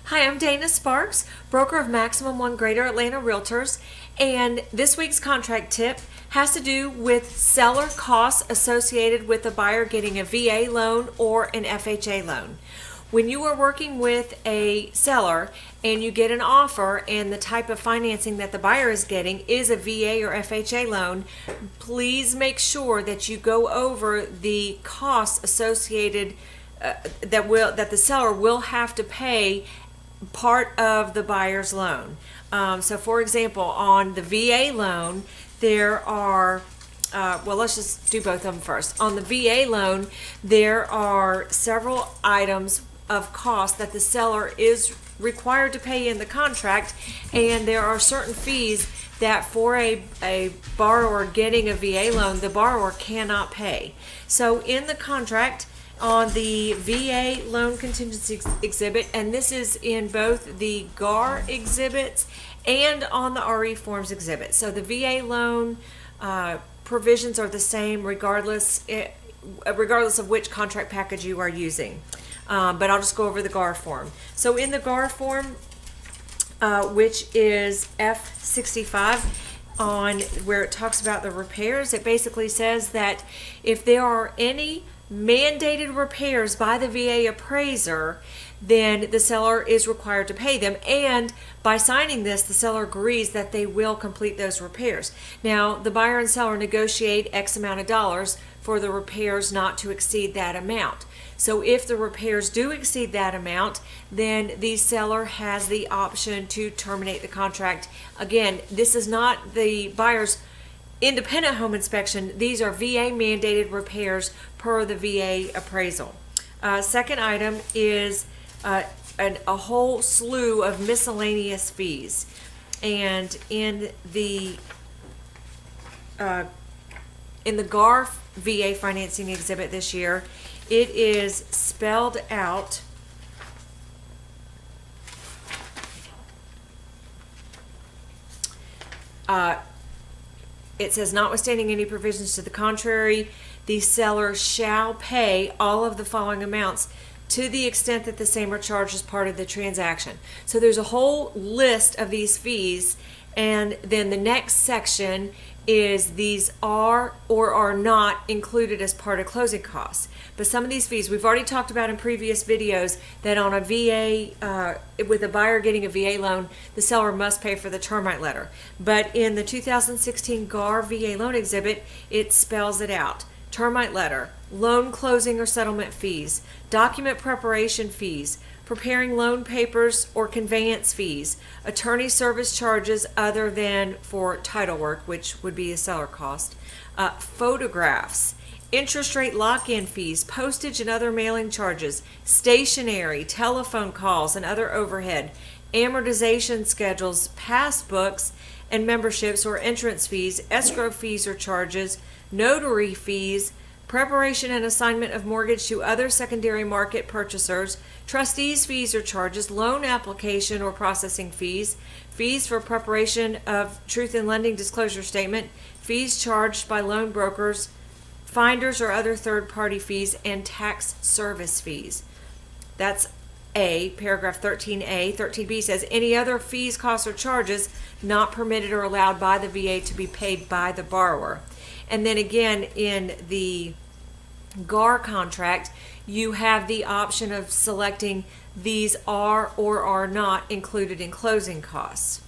Hi, I'm Dana Sparks, broker of Maximum One Greater Atlanta Realtors, and this week's contract tip has to do with seller costs associated with the buyer getting a VA loan or an FHA loan. When you are working with a seller and you get an offer and the type of financing that the buyer is getting is a VA or FHA loan, please make sure that you go over the costs associated that the seller will have to pay part of the buyer's loan. So for example, on the VA loan, there are, let's just do both of them first. On the VA loan, there are several items of cost that the seller is required to pay in the contract, and there are certain fees that for a borrower getting a VA loan, the borrower cannot pay. So in the contract, on the VA loan contingency exhibit, and this is in both the GAR exhibits and on the RE forms exhibit. So the VA loan provisions are the same regardless of which contract package you are using. But I'll just go over the GAR form. So in the GAR form, which is F65, on where it talks about the repairs, it basically says that if there are any mandated repairs by the VA appraiser, then the seller is required to pay them, and by signing this, the seller agrees that they will complete those repairs. Now, the buyer and seller negotiate X amount of dollars for the repairs not to exceed that amount. So if the repairs do exceed that amount, then the seller has the option to terminate the contract. Again, this is not the buyer's independent home inspection. These are VA mandated repairs per the VA appraisal. Second item is a whole slew of miscellaneous fees, and in the GAR VA financing exhibit this year, it is spelled out it says, notwithstanding any provisions to the contrary, the seller shall pay all of the following amounts to the extent that the same are charged as part of the transaction. So there's a whole list of these fees, and then the next section is these are or are not included as part of closing costs. But some of these fees we've already talked about in previous videos, that on a VA, with a buyer getting a VA loan, the seller must pay for the termite letter. But in the 2016 GAR VA loan exhibit, it spells it out. Termite letter, loan closing or settlement fees, document preparation fees, preparing loan papers or conveyance fees, attorney service charges other than for title work, which would be a seller cost, photographs, interest rate lock-in fees, postage and other mailing charges, stationery, telephone calls and other overhead, amortization schedules, passbooks and memberships or entrance fees, escrow fees or charges, notary fees, preparation and assignment of mortgage to other secondary market purchasers, trustees' fees or charges, loan application or processing fees, fees for preparation of truth in lending disclosure statement, fees charged by loan brokers, finders or other third-party fees, and tax service fees. That's A, paragraph 13A. 13B says any other fees, costs, or charges not permitted or allowed by the VA to be paid by the borrower. And then again, in the GAR contract, you have the option of selecting these are or are not included in closing costs.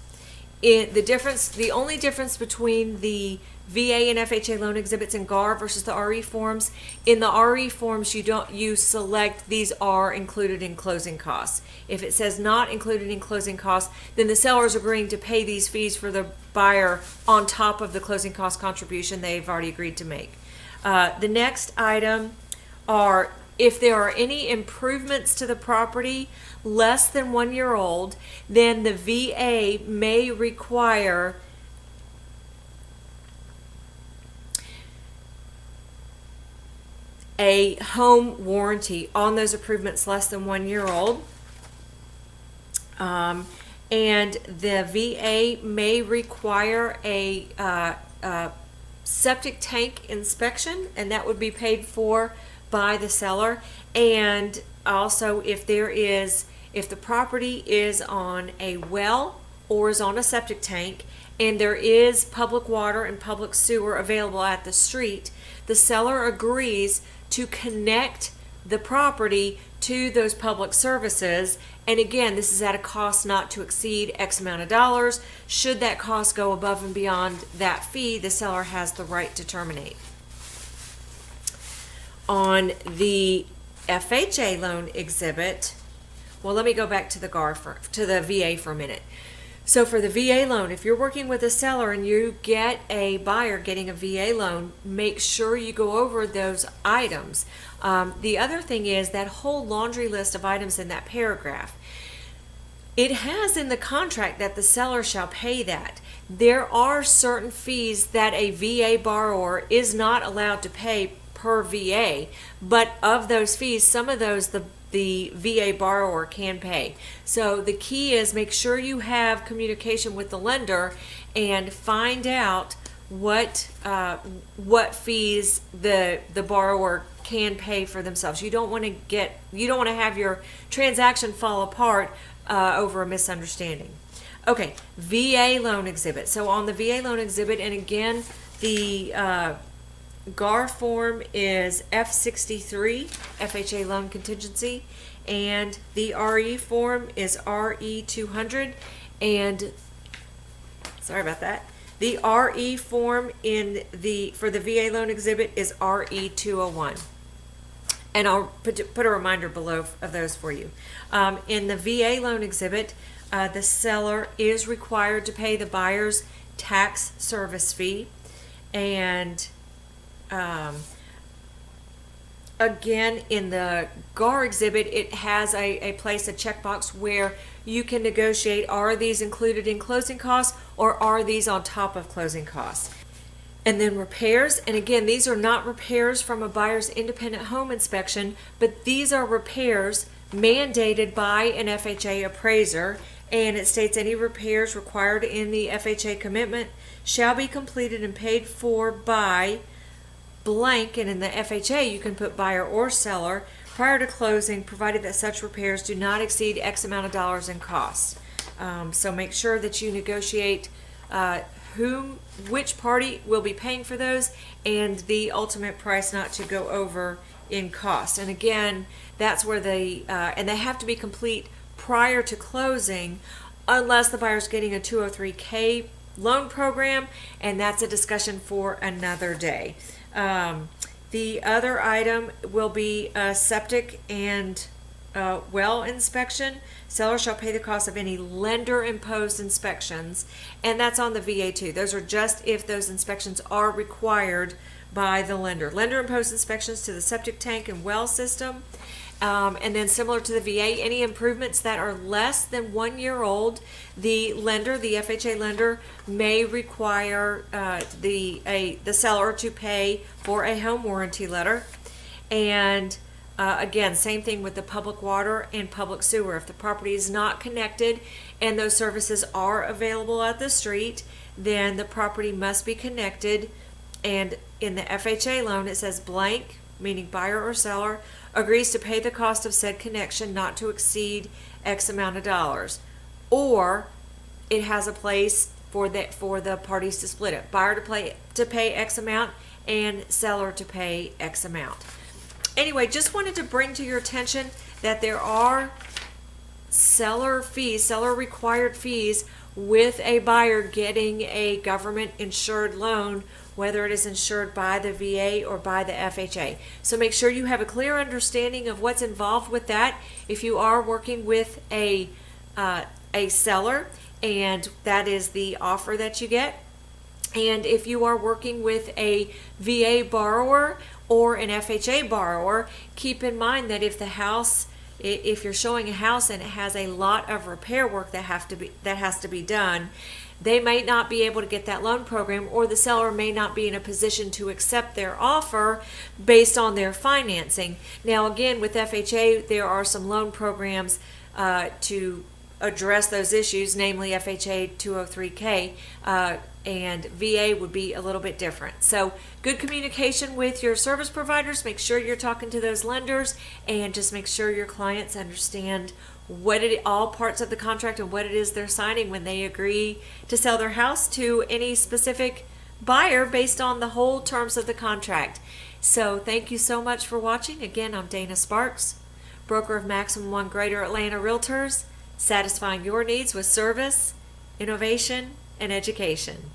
The only difference between the VA and FHA loan exhibits in GAR versus the RE forms, in the RE forms you select these are included in closing costs. If it says not included in closing costs, then the seller is agreeing to pay these fees for the buyer on top of the closing cost contribution they've already agreed to make. The next item are if there are any improvements to the property less than 1 year old, then the VA may require a home warranty on those improvements less than 1 year old. And the VA may require a septic tank inspection, and that would be paid for by the seller. And also, if there is if the property is on a well or is on a septic tank and there is public water and public sewer available at the street, the seller agrees to connect the property to those public services. And again, this is at a cost not to exceed X amount of dollars. Should that cost go above and beyond that fee, the seller has the right to terminate. On the FHA loan exhibit, well, let me go back to the VA for a minute. So for the VA loan, if you're working with a seller and you get a buyer getting a VA loan, make sure you go over those items. The other thing is that whole laundry list of items in that paragraph. It has in the contract that the seller shall pay that. There are certain fees that a VA borrower is not allowed to pay per VA, but of those fees, some of those the VA borrower can pay. So the key is make sure you have communication with the lender and find out what fees the borrower can pay for themselves. You don't want to have your transaction fall apart over a misunderstanding. Okay, VA loan exhibit. So on the VA loan exhibit, and again, the GAR form is F63, FHA loan contingency, and the RE form is RE200, and sorry about that. The RE form for the VA loan exhibit is RE201. And I'll put a reminder below of those for you. In the VA loan exhibit, the seller is required to pay the buyer's tax service fee, and again, in the GAR exhibit, it has a checkbox where you can negotiate, are these included in closing costs or are these on top of closing costs? And then repairs, and again, these are not repairs from a buyer's independent home inspection, but these are repairs mandated by an FHA appraiser, and it states any repairs required in the FHA commitment shall be completed and paid for by blank, and in the FHA you can put buyer or seller prior to closing, provided that such repairs do not exceed X amount of dollars in costs. So make sure that you negotiate which party will be paying for those and the ultimate price not to go over in cost. And again, that's where and they have to be complete prior to closing unless the buyer's getting a 203K loan program, and that's a discussion for another day. The other item will be a septic and well inspection. Seller shall pay the cost of any lender-imposed inspections, and that's on the VA too. Those are just if those inspections are required by the lender. Lender-imposed inspections to the septic tank and well system. And then similar to the VA, any improvements that are less than 1 year old, the FHA lender, may require the seller to pay for a home warranty letter. And again, same thing with the public water and public sewer. If the property is not connected and those services are available at the street, then the property must be connected. And in the FHA loan, it says blank, meaning buyer or seller, agrees to pay the cost of said connection not to exceed X amount of dollars. Or it has a place for the parties to split it. Buyer to pay X amount and seller to pay X amount. Anyway, just wanted to bring to your attention that there are seller required fees with a buyer getting a government insured loan, whether it is insured by the VA or by the FHA. So make sure you have a clear understanding of what's involved with that if you are working with a seller, and that is the offer that you get. And if you are working with a VA borrower or an FHA borrower, keep in mind that if you're showing a house and it has a lot of repair work that has to be done, they may not be able to get that loan program, or the seller may not be in a position to accept their offer based on their financing. Now again, with FHA, there are some loan programs to address those issues, namely FHA 203K, and VA would be a little bit different. So good communication with your service providers. Make sure you're talking to those lenders, and just make sure your clients understand all parts of the contract and what it is they're signing when they agree to sell their house to any specific buyer based on the whole terms of the contract. So thank you so much for watching. Again, I'm Dana Sparks, broker of Maximum One Greater Atlanta Realtors, satisfying your needs with service, innovation, and education.